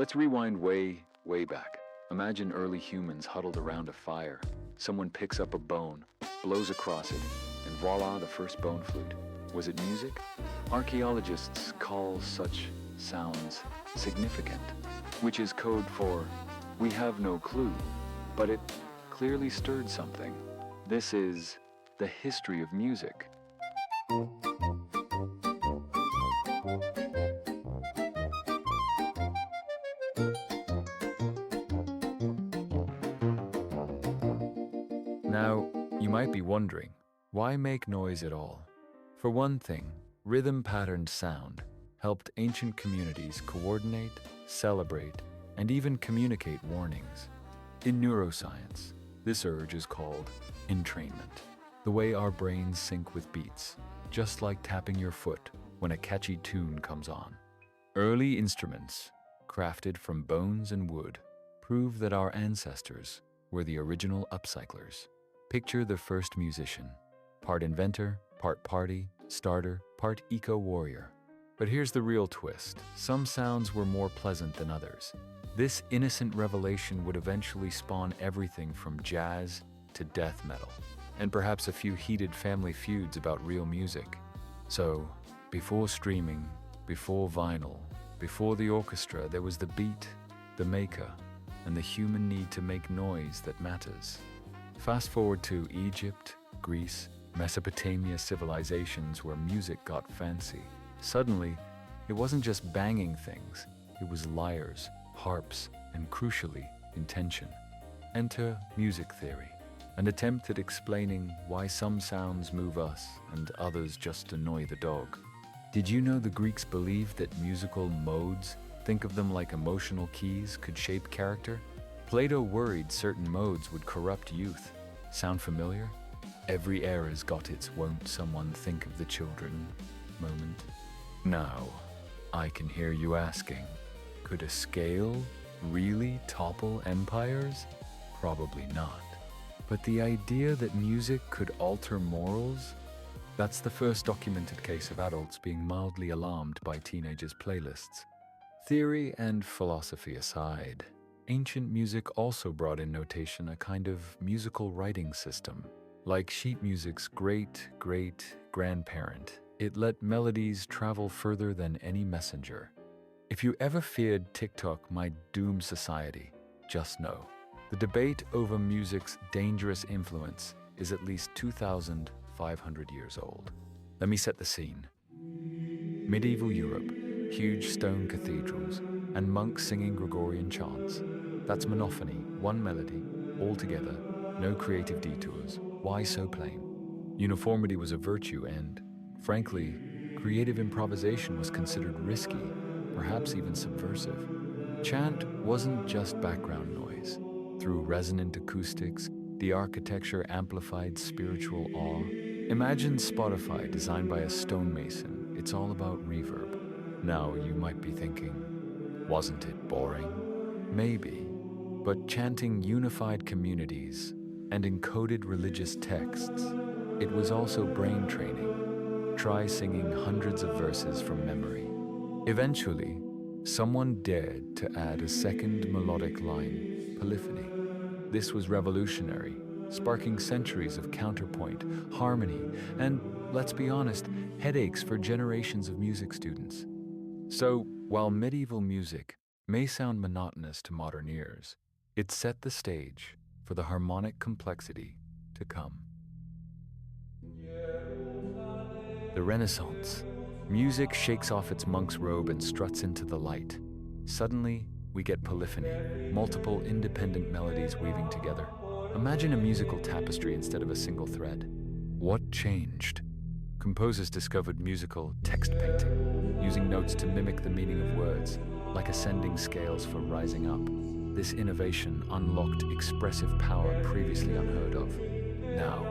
Let's rewind way, way back. Imagine early humans huddled around a fire. Someone picks up a bone, blows across it, and voila, the first bone flute. Was it music? Archaeologists call such sounds significant, which is code for we have no clue, but it clearly stirred something. This is the history of music. Now, you might be wondering, why make noise at all? For one thing, rhythm-patterned sound helped ancient communities coordinate, celebrate, and even communicate warnings. In neuroscience, this urge is called entrainment, the way our brains sync with beats, just like tapping your foot when a catchy tune comes on. Early instruments, crafted from bones and wood, prove that our ancestors were the original upcyclers. Picture the first musician, part inventor, part party starter, part eco-warrior. But here's the real twist. Some sounds were more pleasant than others. This innocent revelation would eventually spawn everything from jazz to death metal, and perhaps a few heated family feuds about real music. So, before streaming, before vinyl, before the orchestra, there was the beat, the maker, and the human need to make noise that matters. Fast forward to Egypt, Greece, Mesopotamia civilizations where music got fancy. Suddenly, it wasn't just banging things, it was lyres, harps, and crucially, intention. Enter music theory, an attempt at explaining why some sounds move us and others just annoy the dog. Did you know the Greeks believed that musical modes, think of them like emotional keys, could shape character? Plato worried certain modes would corrupt youth. Sound familiar? Every era's got its "won't someone think of the children" moment. Now, I can hear you asking, could a scale really topple empires? Probably not. But the idea that music could alter morals? That's the first documented case of adults being mildly alarmed by teenagers' playlists. Theory and philosophy aside, ancient music also brought in notation, a kind of musical writing system. Like sheet music's great-great-grandparent, it let melodies travel further than any messenger. If you ever feared TikTok might doom society, just know, the debate over music's dangerous influence is at least 2,500 years old. Let me set the scene. Medieval Europe, huge stone cathedrals, and monks singing Gregorian chants. That's monophony, one melody, all together, no creative detours. Why so plain? Uniformity was a virtue and, frankly, creative improvisation was considered risky, perhaps even subversive. Chant wasn't just background noise. Through resonant acoustics, the architecture amplified spiritual awe. Imagine Spotify designed by a stonemason. It's all about reverb. Now you might be thinking, wasn't it boring? Maybe, but chanting unified communities and encoded religious texts, it was also brain training. Try singing hundreds of verses from memory. Eventually, someone dared to add a second melodic line, polyphony. This was revolutionary, sparking centuries of counterpoint, harmony, and, let's be honest, headaches for generations of music students. So, while medieval music may sound monotonous to modern ears, it set the stage for the harmonic complexity to come. The Renaissance. Music shakes off its monk's robe and struts into the light. Suddenly, we get polyphony, multiple independent melodies weaving together. Imagine a musical tapestry instead of a single thread. What changed? Composers discovered musical text painting, using notes to mimic the meaning of words, like ascending scales for rising up. This innovation unlocked expressive power previously unheard of. Now,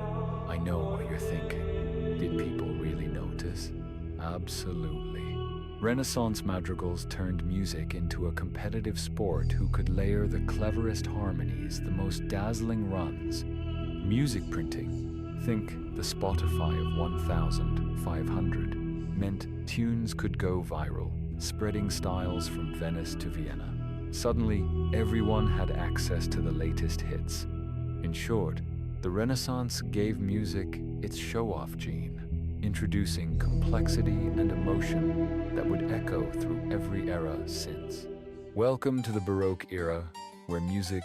I know what you're thinking. Did people really notice? Absolutely. Renaissance madrigals turned music into a competitive sport who could layer the cleverest harmonies, the most dazzling runs. Music printing, think the Spotify of 1,500, meant tunes could go viral, spreading styles from Venice to Vienna. Suddenly, everyone had access to the latest hits. In short, the Renaissance gave music its show-off gene, introducing complexity and emotion that would echo through every era since. Welcome to the Baroque era, where music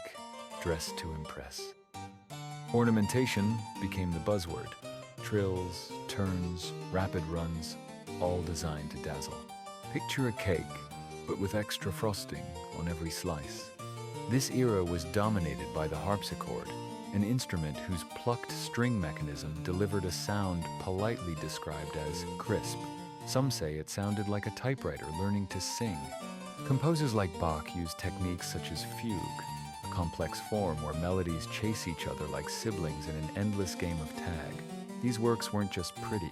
dressed to impress. Ornamentation became the buzzword. Trills, turns, rapid runs, all designed to dazzle. Picture a cake, but with extra frosting on every slice. This era was dominated by the harpsichord, an instrument whose plucked string mechanism delivered a sound politely described as crisp. Some say it sounded like a typewriter learning to sing. Composers like Bach used techniques such as fugue, a complex form where melodies chase each other like siblings in an endless game of tag. These works weren't just pretty,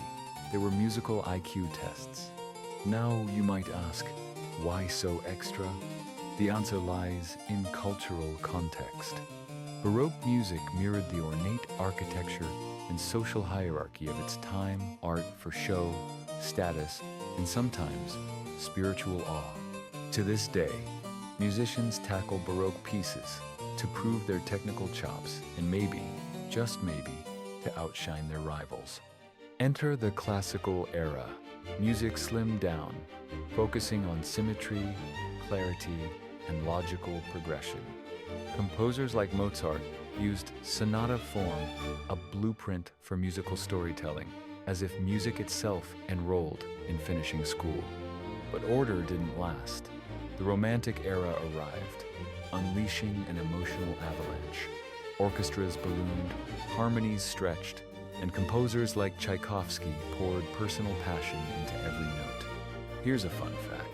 they were musical IQ tests. Now you might ask, why so extra? The answer lies in cultural context. Baroque music mirrored the ornate architecture and social hierarchy of its time, art for show, status, and sometimes spiritual awe. To this day, musicians tackle Baroque pieces to prove their technical chops and maybe, just maybe, to outshine their rivals. Enter the classical era. Music slimmed down, focusing on symmetry, clarity, and logical progression. Composers like Mozart used sonata form, a blueprint for musical storytelling, as if music itself enrolled in finishing school. But order didn't last. The Romantic era arrived, unleashing an emotional avalanche. Orchestras ballooned, harmonies stretched, and composers like Tchaikovsky poured personal passion into every note. Here's a fun fact.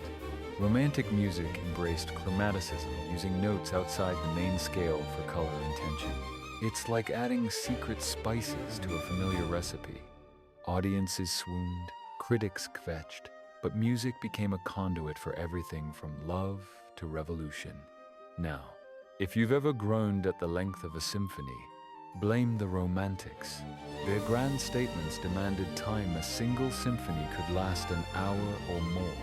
Romantic music embraced chromaticism, using notes outside the main scale for color and tension. It's like adding secret spices to a familiar recipe. Audiences swooned, critics kvetched, but music became a conduit for everything from love to revolution. Now, if you've ever groaned at the length of a symphony, blame the Romantics. Their grand statements demanded time a single symphony could last an hour or more.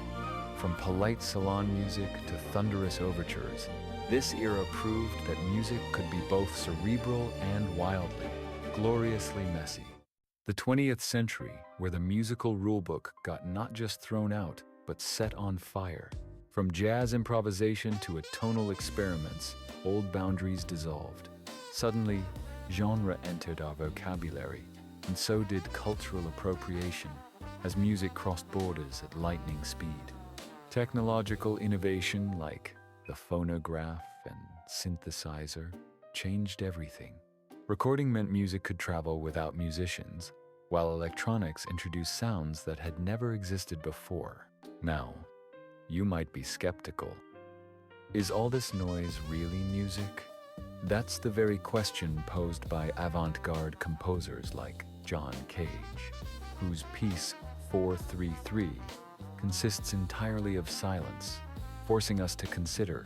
From polite salon music to thunderous overtures, this era proved that music could be both cerebral and wildly, gloriously messy. The 20th century, where the musical rulebook got not just thrown out, but set on fire. From jazz improvisation to atonal experiments, old boundaries dissolved. Suddenly, genre entered our vocabulary, and so did cultural appropriation, as music crossed borders at lightning speed. Technological innovation like the phonograph and synthesizer changed everything. Recording meant music could travel without musicians, while electronics introduced sounds that had never existed before. Now, you might be skeptical. Is all this noise really music? That's the very question posed by avant-garde composers like John Cage, whose piece 433 consists entirely of silence, forcing us to consider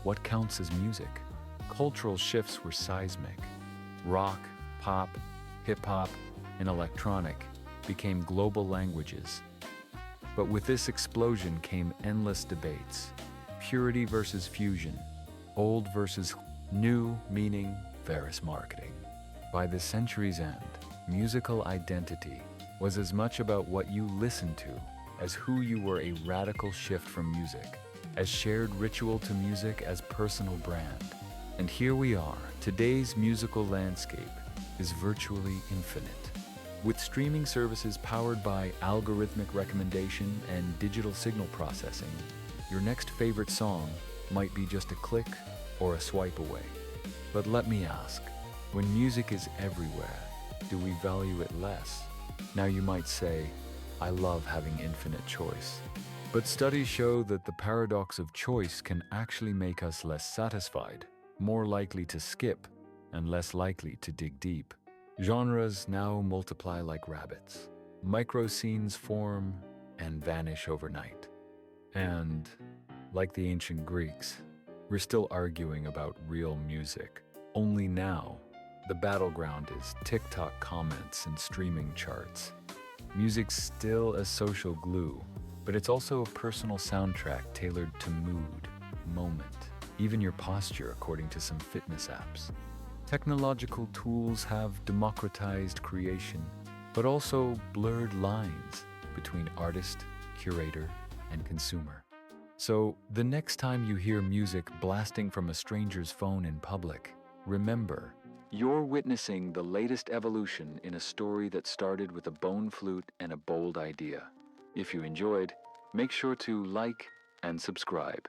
what counts as music. Cultural shifts were seismic. Rock, pop, hip-hop, and electronic became global languages. But with this explosion came endless debates. Purity versus fusion, old versus new, meaning versus marketing. By the century's end, musical identity was as much about what you listened to as who you were, a radical shift from music, as shared ritual to music as personal brand. And here we are, today's musical landscape is virtually infinite. With streaming services powered by algorithmic recommendation and digital signal processing, your next favorite song might be just a click or a swipe away. But let me ask, when music is everywhere, do we value it less? Now you might say, I love having infinite choice. But studies show that the paradox of choice can actually make us less satisfied, more likely to skip, and less likely to dig deep. Genres now multiply like rabbits. Micro-scenes form and vanish overnight. And, like the ancient Greeks, we're still arguing about real music. Only now, the battleground is TikTok comments and streaming charts. Music's still a social glue, but it's also a personal soundtrack tailored to mood, moment, even your posture according to some fitness apps. Technological tools have democratized creation, but also blurred lines between artist, curator, and consumer. So, the next time you hear music blasting from a stranger's phone in public, remember, you're witnessing the latest evolution in a story that started with a bone flute and a bold idea. If you enjoyed, make sure to like and subscribe.